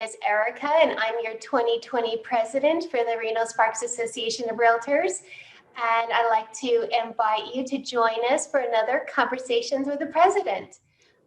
is Erika, and I'm your 2020 president for the Reno Sparks Association of Realtors. And I'd like to invite you to join us for another Conversations with the President.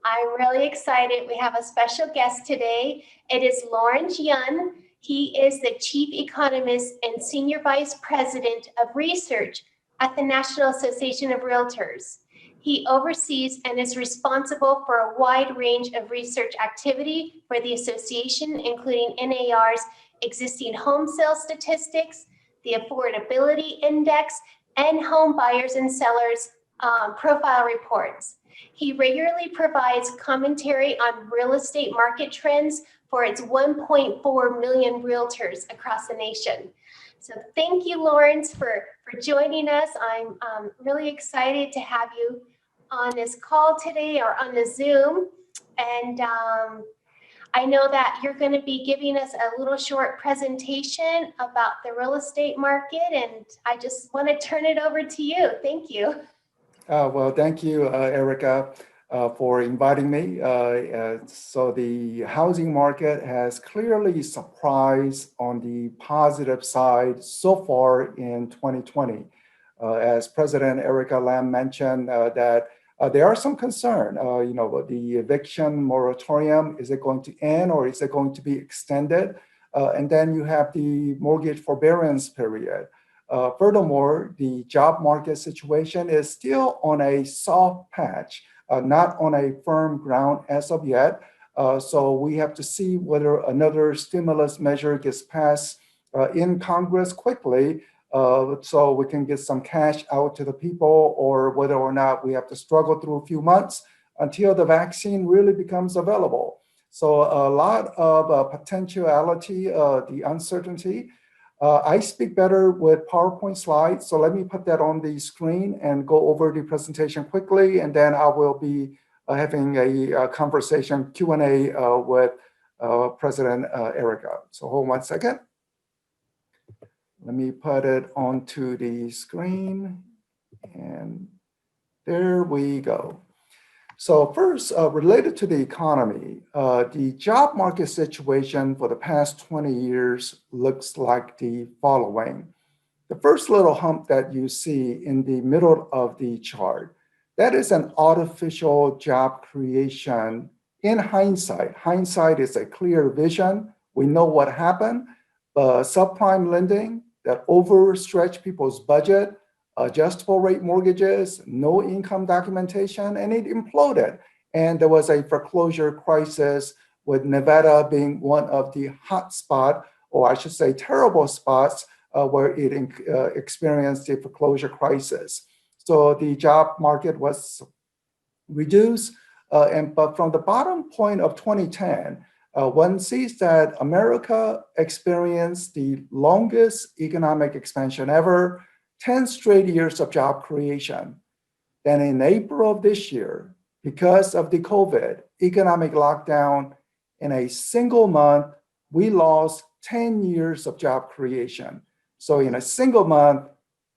I'm really excited. We have a special guest today. It is Lawrence Yun. He is the Chief Economist and Senior Vice President of Research at the National Association of Realtors. He oversees and is responsible for a wide range of research activity for the association, including NAR's existing home sales statistics, the Affordability Index, and home buyers and sellers profile reports. He regularly provides commentary on real estate market trends for its 1.4 million realtors across the nation. So thank you, Lawrence, for joining us. I'm really excited to have you on this call today or on the Zoom. And I know that you're going to be giving us a little short presentation about the real estate market, and I just want to turn it over to you. Thank you. Well, thank you, Erika, for inviting me. So the housing market has clearly surprised on the positive side so far in 2020. As President Erika Lam mentioned, that there are some concern, the eviction moratorium, is it going to end or is it going to be extended? And then you have the mortgage forbearance period. Furthermore, the job market situation is still on a soft patch, not on a firm ground as of yet. So we have to see whether another stimulus measure gets passed in Congress quickly, so we can get some cash out to the people, or whether or not we have to struggle through a few months until the vaccine really becomes available. So a lot of potentiality, the uncertainty. I speak better with PowerPoint slides, so let me put that on the screen and go over the presentation quickly, and then I will be having a conversation, Q&A with President Erika. So hold 1 second. Let me put it onto the screen, and there we go. So first, related to the economy, the job market situation for the past 20 years looks like the following. The first little hump that you see in the middle of the chart, that is an artificial job creation in hindsight. Hindsight is a clear vision. We know what happened. Subprime lending that overstretched people's budget, adjustable rate mortgages, no income documentation, and it imploded. And there was a foreclosure crisis, with Nevada being one of the hot spot, or I should say terrible spots, where it experienced a foreclosure crisis. So the job market was reduced, but from the bottom point of 2010, one sees that America experienced the longest economic expansion ever, 10 straight years of job creation. Then in April of this year, because of the COVID economic lockdown, in a single month, we lost 10 years of job creation. So in a single month,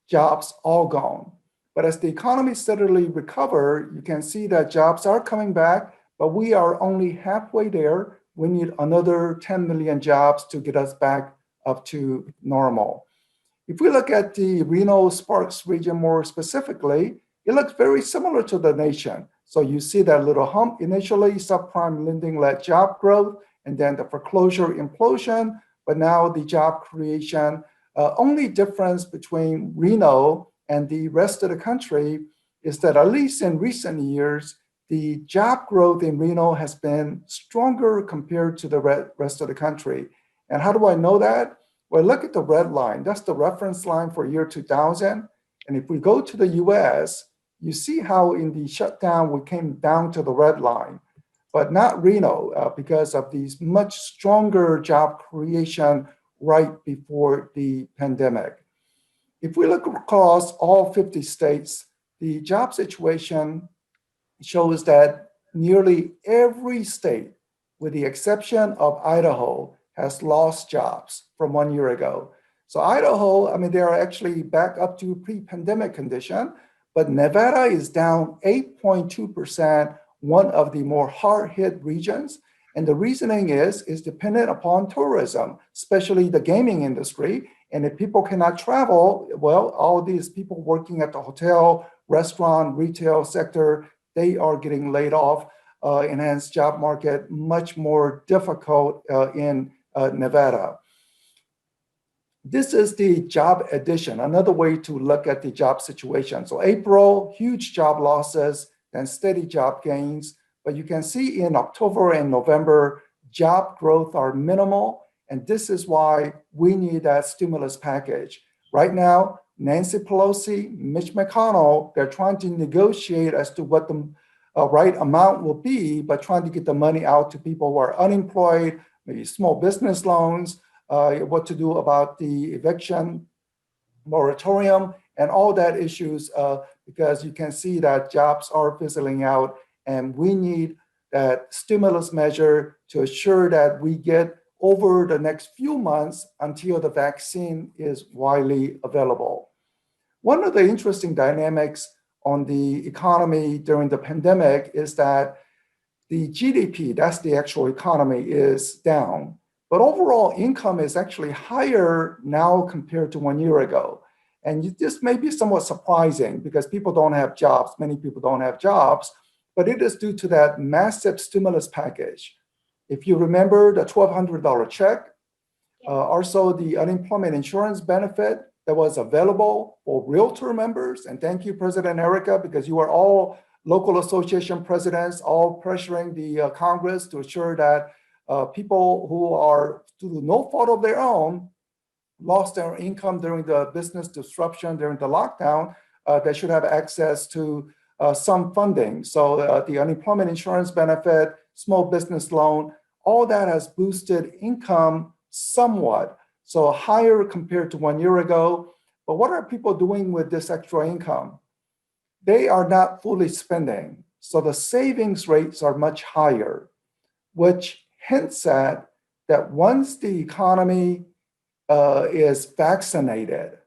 jobs all gone. But as the economy steadily recover, you can see that jobs are coming back, but we are only halfway there. We need another 10 million jobs to get us back up to normal. If we look at the Reno Sparks region more specifically, it looks very similar to the nation. So you see that little hump initially, subprime lending led job growth, and then the foreclosure implosion, but now the job creation. Only difference between Reno and the rest of the country is that at least in recent years, the job growth in Reno has been stronger compared to the rest of the country. And how do I know that? Well, look at the red line. That's the reference line for year 2000. And if we go to the US, you see how in the shutdown, we came down to the red line, but not Reno, because of these much stronger job creation right before the pandemic. If we look across all 50 states, the job situation shows that nearly every state, with the exception of Idaho, has lost jobs from 1 year ago. So Idaho, I mean, they are actually back up to pre-pandemic condition, but Nevada is down 8.2%, one of the more hard-hit regions. And the reasoning is dependent upon tourism, especially the gaming industry. And if people cannot travel, well, all these people working at the hotel, restaurant, retail sector, they are getting laid off. Enhanced job market much more difficult in Nevada. This is the job addition, another way to look at the job situation. So April, huge job losses and steady job gains. But you can see in October and November, job growth are minimal. And this is why we need that stimulus package. Right now, Nancy Pelosi, Mitch McConnell, they're trying to negotiate as to what the right amount will be, but trying to get the money out to people who are unemployed, maybe small business loans, what to do about the eviction moratorium and all that issues, because you can see that jobs are fizzling out, and we need that stimulus measure to assure that we get over the next few months until the vaccine is widely available. One of the interesting dynamics on the economy during the pandemic is that the GDP, that's the actual economy, is down. But overall income is actually higher now compared to 1 year ago. And this may be somewhat surprising because people don't have jobs. Many people don't have jobs, but it is due to that massive stimulus package. If you remember the $1,200 check, also the unemployment insurance benefit that was available for Realtor members. And thank you, President Erika, because you are all local association presidents, all pressuring the Congress to assure that people who are, through no fault of their own, lost their income during the business disruption, during the lockdown, they should have access to some funding. So the unemployment insurance benefit, small business loan, all that has boosted income somewhat. So higher compared to 1 year ago. But what are people doing with this extra income? They are not fully spending. So the savings rates are much higher, which hints at that once the economy is vaccinated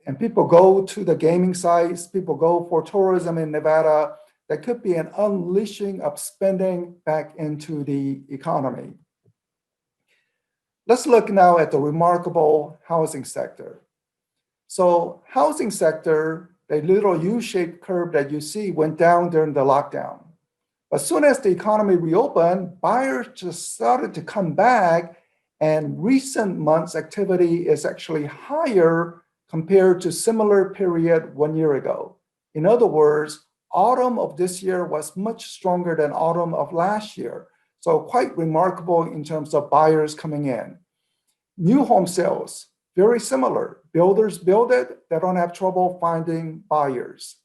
and people go to the gaming sites, people go for tourism in Nevada, there could be an unleashing of spending back into the economy. Let's look now at the remarkable housing sector. So housing sector, the little U-shaped curve that you see went down during the lockdown. As soon as the economy reopened, buyers just started to come back, and recent months' activity is actually higher compared to similar period 1 year ago. In other words, autumn of this year was much stronger than autumn of last year. So quite remarkable in terms of buyers coming in. New home sales, very similar. Builders build it, they don't have trouble finding buyers.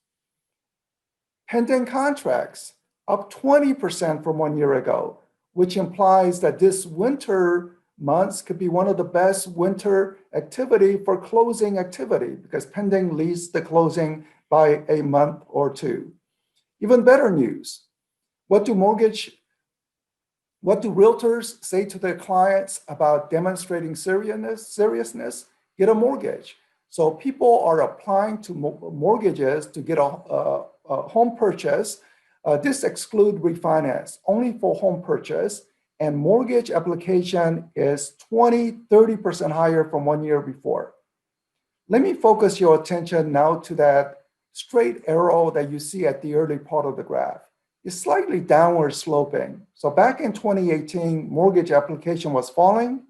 Pending contracts, up 20% from 1 year ago, which implies that this winter months could be one of the best winter activity for closing activity because pending leads the closing by a month or two. Even better news, what do realtors say to their clients about demonstrating seriousness? Get a mortgage. So people are applying to mortgages to get a home purchase. This excludes refinance, only for home purchase. And mortgage application is 20-30% higher from 1 year before. Let me focus your attention now to that straight arrow that you see at the early part of the graph. It's slightly downward sloping. So back in 2018, mortgage application was falling.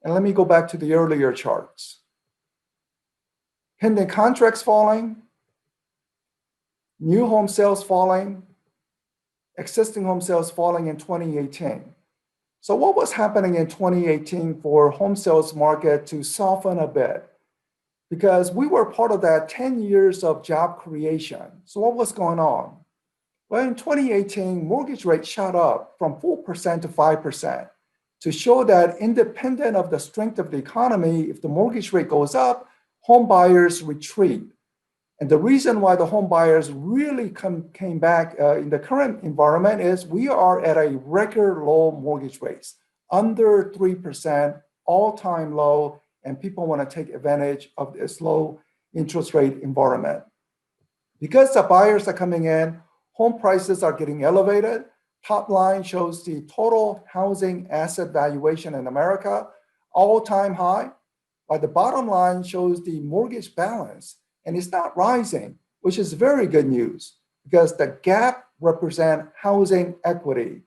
And let me go back to the earlier charts. Pending contracts falling, new home sales falling, existing home sales falling in 2018. So what was happening in 2018 for home sales market to soften a bit? Because we were part of that 10 years of job creation. So what was going on? Well, in 2018, mortgage rates shot up from 4% to 5% to show that independent of the strength of the economy, if the mortgage rate goes up, home buyers retreat. And the reason why the home buyers really came back in the current environment is we are at a record low mortgage rates, under 3%, all-time low, and people want to take advantage of this low interest rate environment. Because the buyers are coming in, home prices are getting elevated, Top line shows the total housing asset valuation in America, all-time high. But the bottom line shows the mortgage balance, and it's not rising, which is very good news because the gap represents housing equity.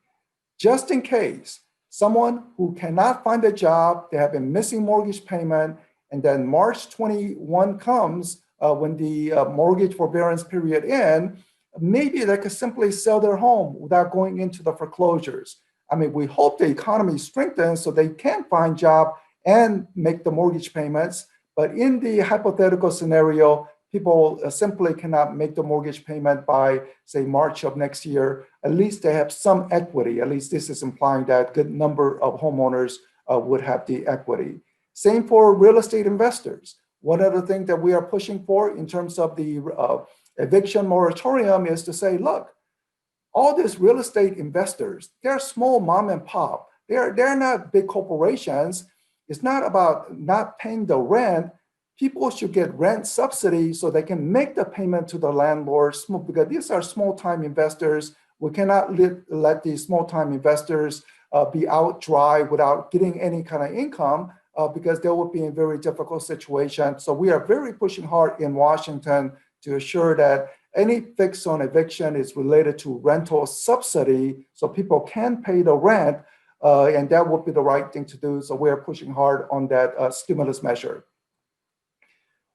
Just in case someone who cannot find a job, they have been missing mortgage payment, and then March 21 comes when the mortgage forbearance period ends, maybe they could simply sell their home without going into the foreclosures. I mean, we hope the economy strengthens so they can find job and make the mortgage payments. But in the hypothetical scenario, people simply cannot make the mortgage payment by, say, March of next year. At least they have some equity. At least this is implying that a good number of homeowners would have the equity. Same for real estate investors. One of the things that we are pushing for in terms of the eviction moratorium is to say, look, all these real estate investors, they're small mom and pop. They're not big corporations. It's not about not paying the rent. People should get rent subsidy so they can make the payment to the landlords because these are small-time investors. We cannot let these small-time investors be out dry without getting any kind of income because they will be in a very difficult situation. So we are very pushing hard in Washington to assure that any fix on eviction is related to rental subsidy so people can pay the rent, and that would be the right thing to do. So we're pushing hard on that stimulus measure.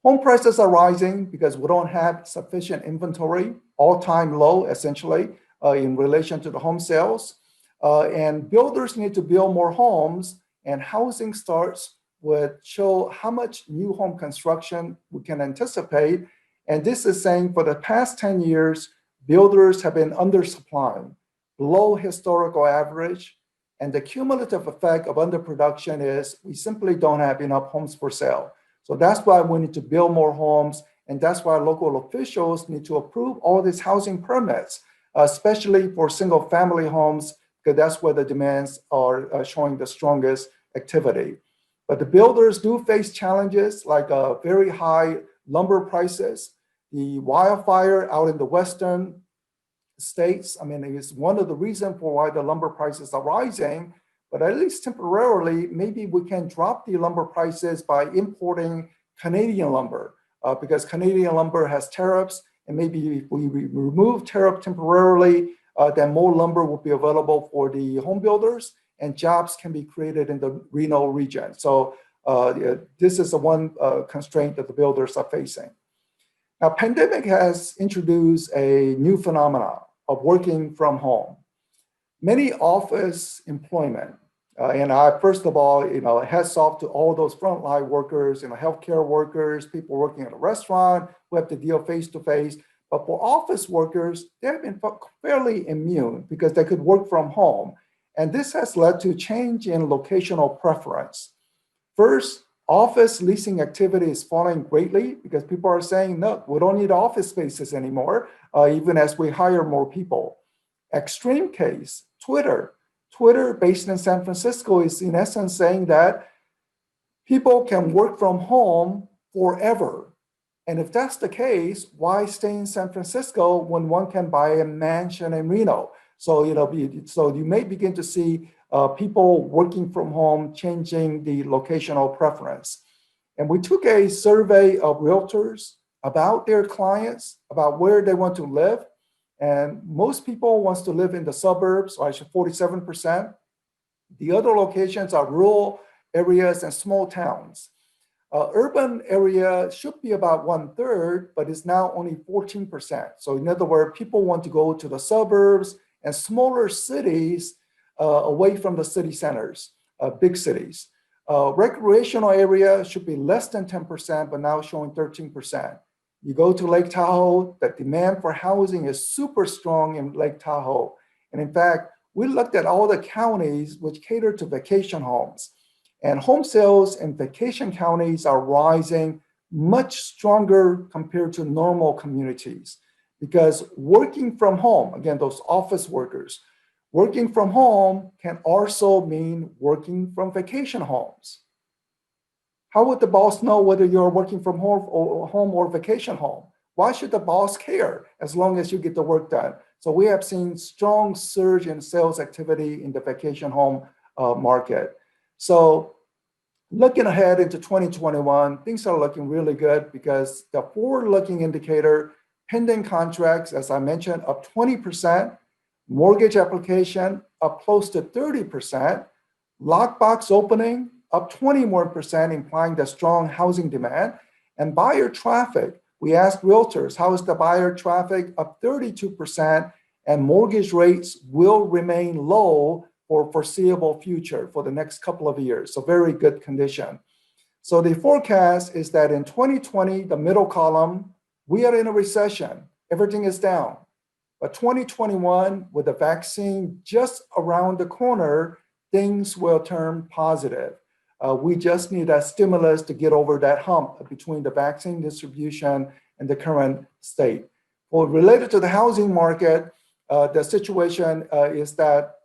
Home prices are rising because we don't have sufficient inventory, all-time low essentially in relation to the home sales. And builders need to build more homes, and housing starts would show how much new home construction we can anticipate. And this is saying for the past 10 years, builders have been undersupplying, below historical average. And the cumulative effect of underproduction is we simply don't have enough homes for sale. So that's why we need to build more homes. And that's why local officials need to approve all these housing permits, especially for single family homes, because that's where the demands are showing the strongest activity. But the builders do face challenges like very high lumber prices, the wildfire out in the western states. I mean, it's one of the reasons for why the lumber prices are rising, but at least temporarily, maybe we can drop the lumber prices by importing Canadian lumber because Canadian lumber has tariffs, and maybe if we remove tariff temporarily, then more lumber will be available for the home builders and jobs can be created in the Reno region. So this is the one constraint that the builders are facing. Now, pandemic has introduced a new phenomenon of working from home. Many office employment, and I, first of all, hats off to all those frontline workers, healthcare workers, people working at a restaurant who have to deal face-to-face. But for office workers, they have been fairly immune because they could work from home. And this has led to change in locational preference. First, office leasing activity is falling greatly because people are saying, no, we don't need office spaces anymore, even as we hire more people. Extreme case, Twitter. Twitter, based in San Francisco, is in essence saying that people can work from home forever. And if that's the case, why stay in San Francisco when one can buy a mansion in Reno? So, so you may begin to see people working from home changing the locational preference. And we took a survey of realtors about their clients, about where they want to live. And most people want to live in the suburbs, or actually 47%. The other locations are rural areas and small towns. Urban area should be about 1/3, but it's now only 14%. So in other words, people want to go to the suburbs and smaller cities away from the city centers, big cities. Recreational area should be less than 10%, but now showing 13%. You go to Lake Tahoe, the demand for housing is super strong in Lake Tahoe. And in fact, we looked at all the counties which cater to vacation homes. And home sales in vacation counties are rising much stronger compared to normal communities. Because working from home, again, those office workers, working from home can also mean working from vacation homes. How would the boss know whether you're working from home or vacation home? Why should the boss care as long as you get the work done? So we have seen strong surge in sales activity in the vacation home market. So looking ahead into 2021, things are looking really good because the forward-looking indicator, pending contracts, as I mentioned, up 20%, mortgage application up close to 30%, lockbox opening up 21%, implying the strong housing demand, and buyer traffic. We asked realtors, how is the buyer traffic? Up 32%, and mortgage rates will remain low for foreseeable future for the next couple of years. So very good condition. So the forecast is that in 2020, the middle column, we are in a recession. Everything is down. But 2021, with the vaccine just around the corner, things will turn positive. We just need a stimulus to get over that hump between the vaccine distribution and the current state. Well, related to the housing market, the situation is that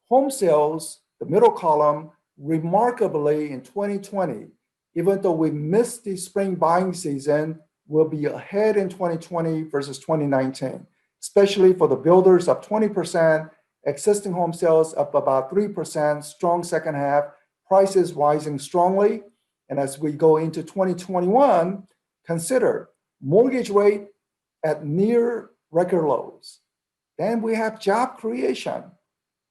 home sales, the middle column, remarkably in 2020, even though we missed the spring buying season, will be ahead in 2020 versus 2019, especially for the builders up 20%, existing home sales up about 3%, strong second half, prices rising strongly. And as we go into 2021, consider mortgage rate at near record lows. Then we have job creation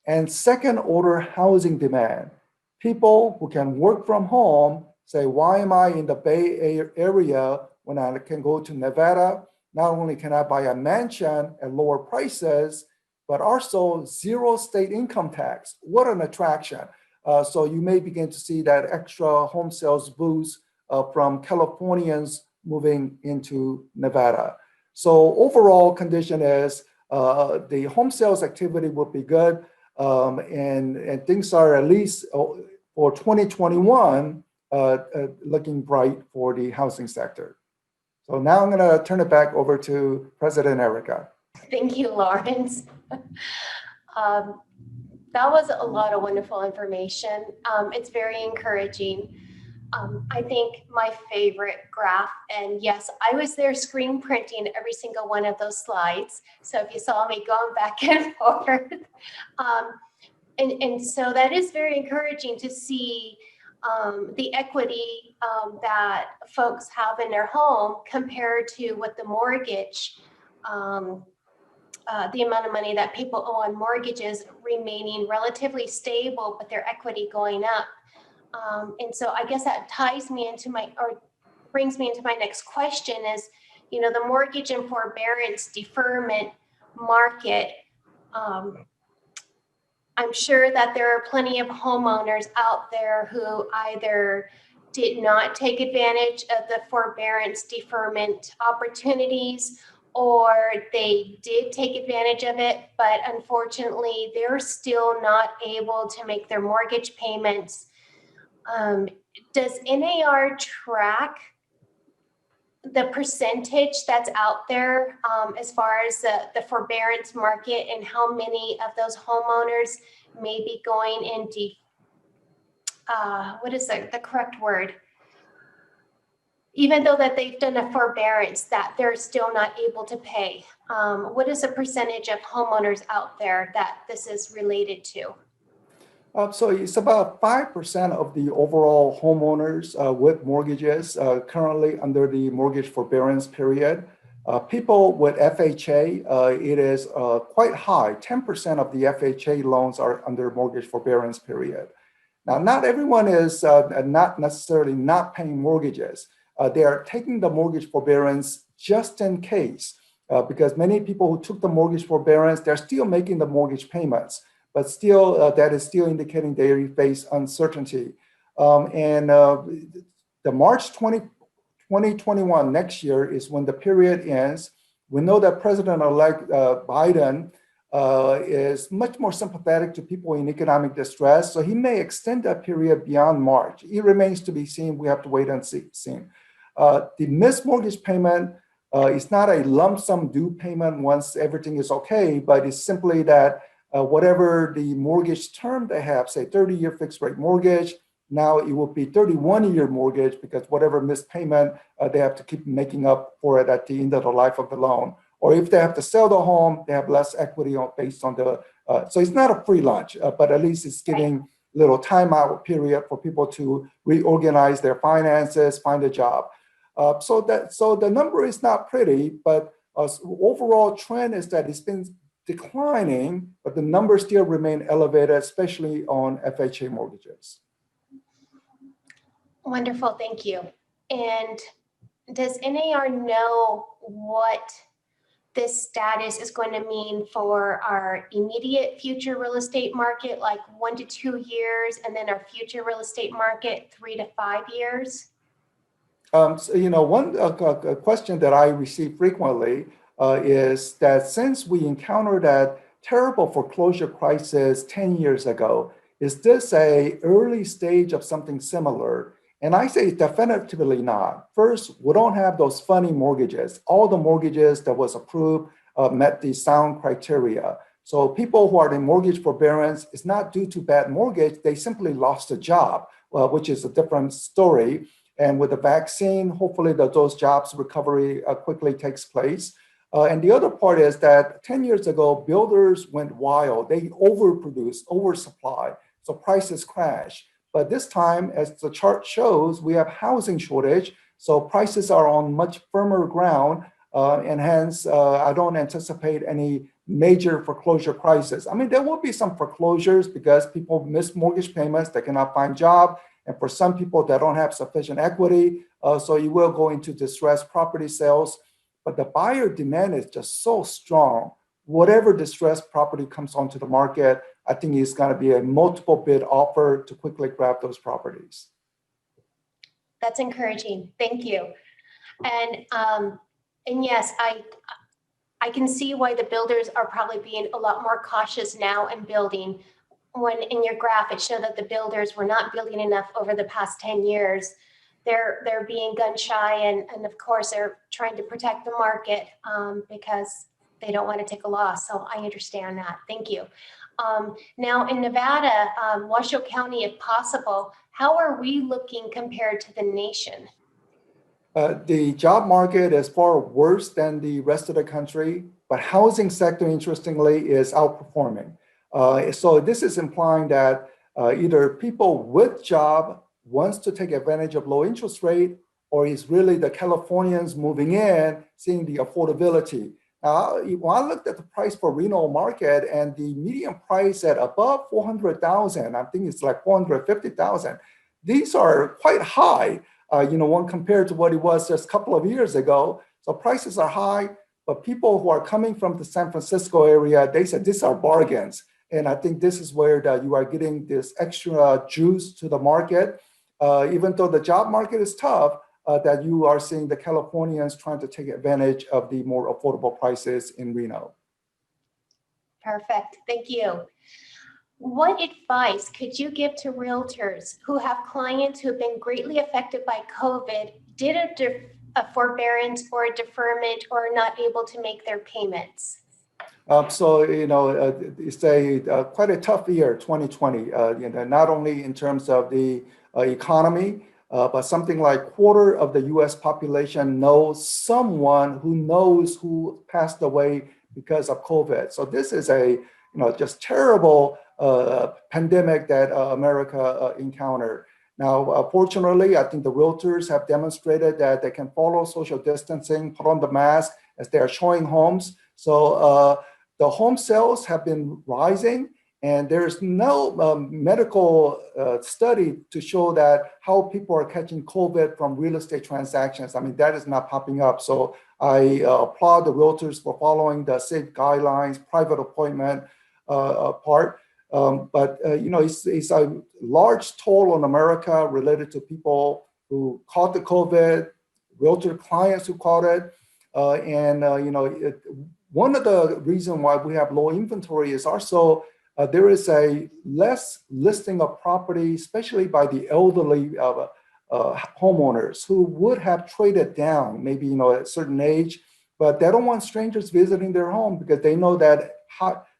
and second order housing demand. People who can work from home say, why am I in the Bay Area when I can go to Nevada? Not only can I buy a mansion at lower prices, but also zero state income tax. What an attraction. So you may begin to see that extra home sales boost from Californians moving into Nevada. So overall condition is the home sales activity will be good, and things are at least for 2021 looking bright for the housing sector. So now I'm going to turn it back over to President Erika. Thank you, Lawrence. That was a lot of wonderful information. It's very encouraging. I think my favorite graph, and yes, I was there screen printing every single one of those slides. So if you saw me going back and forth, and so that is very encouraging to see the equity that folks have in their home compared to what the mortgage, the amount of money that people owe on mortgages remaining relatively stable, but their equity going up. And so I guess that ties me into brings me into my next question is, the mortgage and forbearance deferment market. I'm sure that there are plenty of homeowners out there who either did not take advantage of the forbearance deferment opportunities, or they did take advantage of it, but unfortunately, they're still not able to make their mortgage payments. Does NAR track the percentage that's out there as far as the forbearance market and how many of those homeowners may be going into, what is the correct word? Even though that they've done a forbearance, that they're still not able to pay. What is the percentage of homeowners out there that this is related to? So it's about 5% of the overall homeowners with mortgages currently under the mortgage forbearance period. People with FHA, it is quite high. 10% of the FHA loans are under mortgage forbearance period. Now, not everyone is not necessarily not paying mortgages. They are taking the mortgage forbearance just in case, because many people who took the mortgage forbearance, they're still making the mortgage payments. But still, that is still indicating they face uncertainty. The March 2021, next year, is when the period ends. We know that President-elect Biden is much more sympathetic to people in economic distress, so he may extend that period beyond March. It remains to be seen. We have to wait and see. The missed mortgage payment is not a lump sum due payment once everything is okay, but it's simply that whatever the mortgage term they have, say 30-year fixed rate mortgage, now it will be 31-year mortgage because whatever missed payment, they have to keep making up for it at the end of the life of the loan. or if they have to sell the home, they have less equity based on the, so it's not a free lunch, but at least it's giving little timeout period for people to reorganize their finances, find a job. So the number is not pretty, but overall trend is that it's been declining, but the numbers still remain elevated, especially on FHA mortgages. Wonderful, thank you. And does NAR know what this status is going to mean for our immediate future real estate market, like 1 to 2 years, and then our future real estate market 3 to 5 years? So, one question that I receive frequently is that since we encountered that terrible foreclosure crisis 10 years ago, is this a early stage of something similar? And I say definitively not. First, we don't have those funny mortgages. All the mortgages that was approved met the sound criteria. So people who are in mortgage forbearance, it's not due to bad mortgage, they simply lost a job, which is a different story. And with the vaccine, hopefully those jobs recovery quickly takes place. And the other part is that 10 years ago, builders went wild. They overproduced, oversupply, so prices crashed. But this time, as the chart shows, we have housing shortage, so prices are on much firmer ground, and hence I don't anticipate any major foreclosure crisis. I mean, there will be some foreclosures because people miss mortgage payments, they cannot find job, and for some people that don't have sufficient equity, so you will go into distressed property sales. But the buyer demand is just so strong. Whatever distressed property comes onto the market, I think it's going to be a multiple bid offer to quickly grab those properties. That's encouraging. Thank you. And yes, I can see why the builders are probably being a lot more cautious now in building. When in your graph, it showed that the builders were not building enough over the past 10 years. They're being gun shy, and of course they're trying to protect the market because they don't want to take a loss. So I understand that. Thank you. Now in Nevada, Washoe County, if possible, how are we looking compared to the nation? The job market is far worse than the rest of the country, but housing sector, interestingly, is outperforming. So this is implying that either people with job wants to take advantage of low interest rate, or is really the Californians moving in, seeing the affordability. When I looked at the price for Reno market and the median price at above 400,000, I think it's like 450,000. These are quite high, when compared to what it was just a couple of years ago. So prices are high, but people who are coming from the San Francisco area, they said these are bargains. And I think this is where you are getting this extra juice to the market. Even though the job market is tough, that you are seeing the Californians trying to take advantage of the more affordable prices in Reno. Perfect, thank you. What advice could you give to realtors who have clients who have been greatly affected by COVID, did a forbearance or a deferment, or are not able to make their payments? So, it's quite a tough year, 2020, not only in terms of the economy, but something like quarter of the US population knows someone who passed away because of COVID. So this is a just terrible pandemic that America encountered. Now, fortunately, I think the realtors have demonstrated that they can follow social distancing, put on the mask as they are showing homes. So the home sales have been rising, and there's no medical study to show that how people are catching COVID from real estate transactions. I mean, that is not popping up. So I applaud the realtors for following the safe guidelines, private appointment part. But it's a large toll on America related to people who caught the COVID, realtor clients who caught it, one of the reasons why we have low inventory is also there is a less listing of property, especially by the elderly homeowners who would have traded down, maybe at a certain age, but they don't want strangers visiting their home because they know that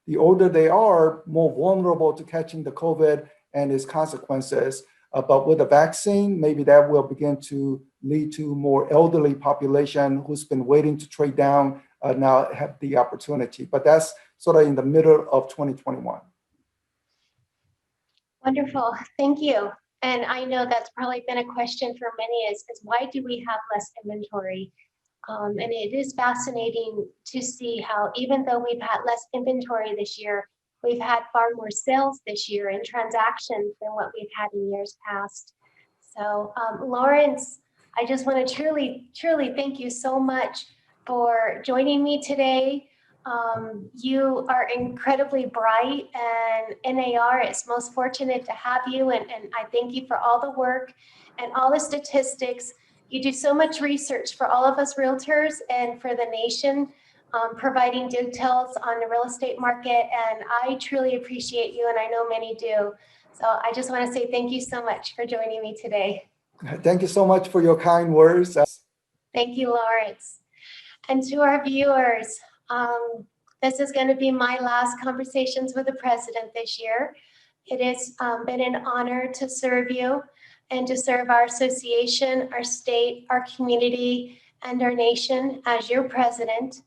the older they are, more vulnerable to catching the COVID and its consequences. But with the vaccine, maybe that will begin to lead to more elderly population who's been waiting to trade down now have the opportunity. But that's sort of in the middle of 2021. Wonderful, thank you. And I know that's probably been a question for many is why do we have less inventory? And it is fascinating to see how even though we've had less inventory this year, we've had far more sales this year and transactions than what we've had in years past. So Lawrence, I just want to truly thank you so much for joining me today. You are incredibly bright, and NAR is most fortunate to have you, and I thank you for all the work and all the statistics. You do so much research for all of us realtors and for the nation, providing details on the real estate market, and I truly appreciate you, and I know many do. So I just want to say thank you so much for joining me today. Thank you so much for your kind words. Thank you, Lawrence. And to our viewers, this is going to be my last Conversations with the President this year. It has been an honor to serve you and to serve our association, our state, our community, and our nation as your president.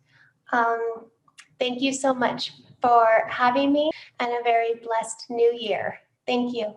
Thank you so much for having me, and a very blessed new year. Thank you.